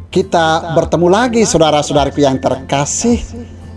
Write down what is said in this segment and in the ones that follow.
Kita bertemu lagi saudara-saudariku yang terkasih.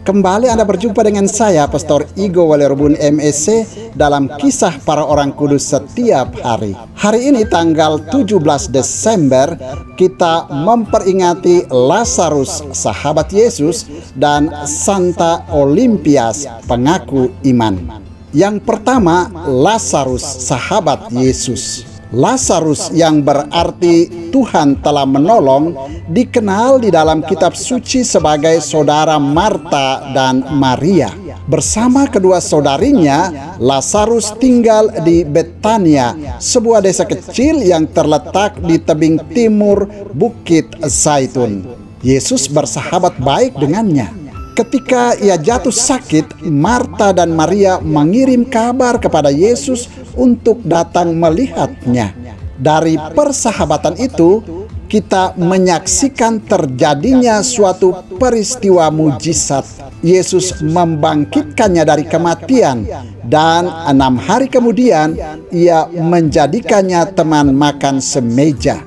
Kembali Anda berjumpa dengan saya, Pastor Igo Walerubun MSC, dalam Kisah Para Orang Kudus Setiap Hari. Hari ini tanggal 17 Desember, kita memperingati Lazarus, sahabat Yesus, dan Santa Olimpias, pengaku iman. Yang pertama, Lazarus, sahabat Yesus. Lazarus, yang berarti Tuhan telah menolong, dikenal di dalam kitab suci sebagai saudara Marta dan Maria. Bersama kedua saudarinya, Lazarus tinggal di Betania, sebuah desa kecil yang terletak di tebing timur Bukit Zaitun. Yesus bersahabat baik dengannya. Ketika ia jatuh sakit, Marta dan Maria mengirim kabar kepada Yesus untuk datang melihatnya. Dari persahabatan itu, kita menyaksikan terjadinya suatu peristiwa mujizat. Yesus membangkitkannya dari kematian, dan 6 hari kemudian ia menjadikannya teman makan semeja.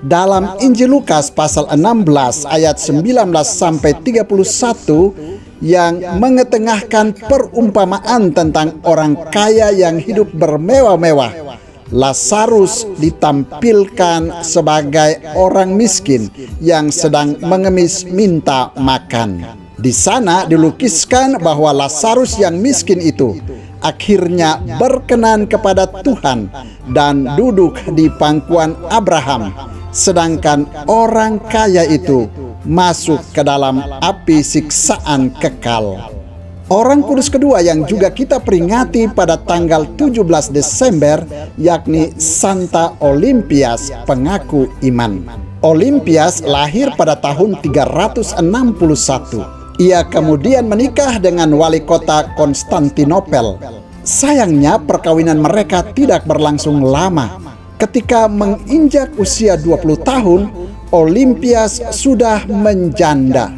Dalam Injil Lukas pasal 16 ayat 19-31 yang mengetengahkan perumpamaan tentang orang kaya yang hidup bermewah-mewah, Lazarus ditampilkan sebagai orang miskin yang sedang mengemis minta makan. Di sana dilukiskan bahwa Lazarus yang miskin itu akhirnya berkenan kepada Tuhan dan duduk di pangkuan Abraham, sedangkan orang kaya itu masuk ke dalam api siksaan kekal. Orang kudus kedua yang juga kita peringati pada tanggal 17 Desember, yakni Santa Olimpias, pengaku iman. Olimpias lahir pada tahun 361. Ia kemudian menikah dengan wali kota Konstantinopel. Sayangnya perkawinan mereka tidak berlangsung lama. Ketika menginjak usia 20 tahun, Olimpias sudah menjanda.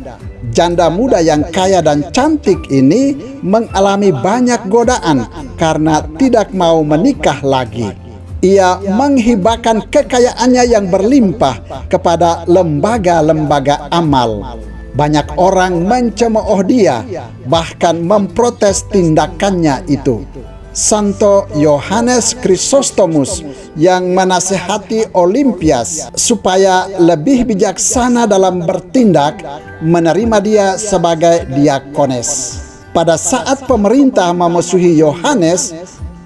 Janda muda yang kaya dan cantik ini mengalami banyak godaan karena tidak mau menikah lagi. Ia menghibahkan kekayaannya yang berlimpah kepada lembaga-lembaga amal. Banyak orang mencemooh dia, bahkan memprotes tindakannya itu. Santo Yohanes Chrysostomus yang menasihati Olimpias supaya lebih bijaksana dalam bertindak, menerima dia sebagai diakones. Pada saat pemerintah memusuhi Yohanes,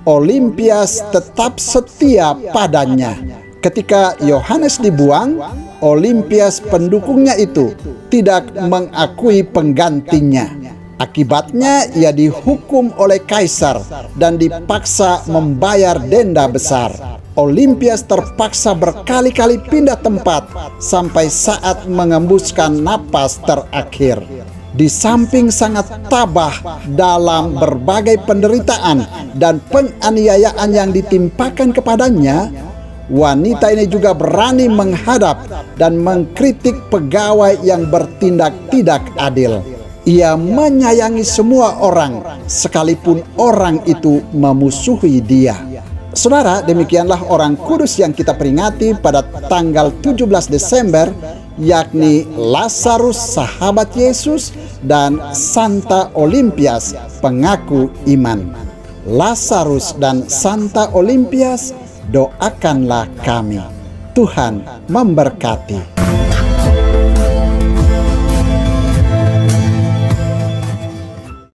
Olimpias tetap setia padanya. Ketika Yohanes dibuang, Olimpias pendukungnya itu tidak mengakui penggantinya. Akibatnya ia dihukum oleh kaisar dan dipaksa membayar denda besar. Olimpias terpaksa berkali-kali pindah tempat sampai saat mengembuskan napas terakhir. Di samping sangat tabah dalam berbagai penderitaan dan penganiayaan yang ditimpakan kepadanya, wanita ini juga berani menghadap dan mengkritik pegawai yang bertindak tidak adil. Ia menyayangi semua orang, sekalipun orang itu memusuhi dia. Saudara, demikianlah orang kudus yang kita peringati pada tanggal 17 Desember, yakni Lazarus, sahabat Yesus, dan Santa Olimpias, pengaku iman. Lazarus dan Santa Olimpias, doakanlah kami. Tuhan memberkati.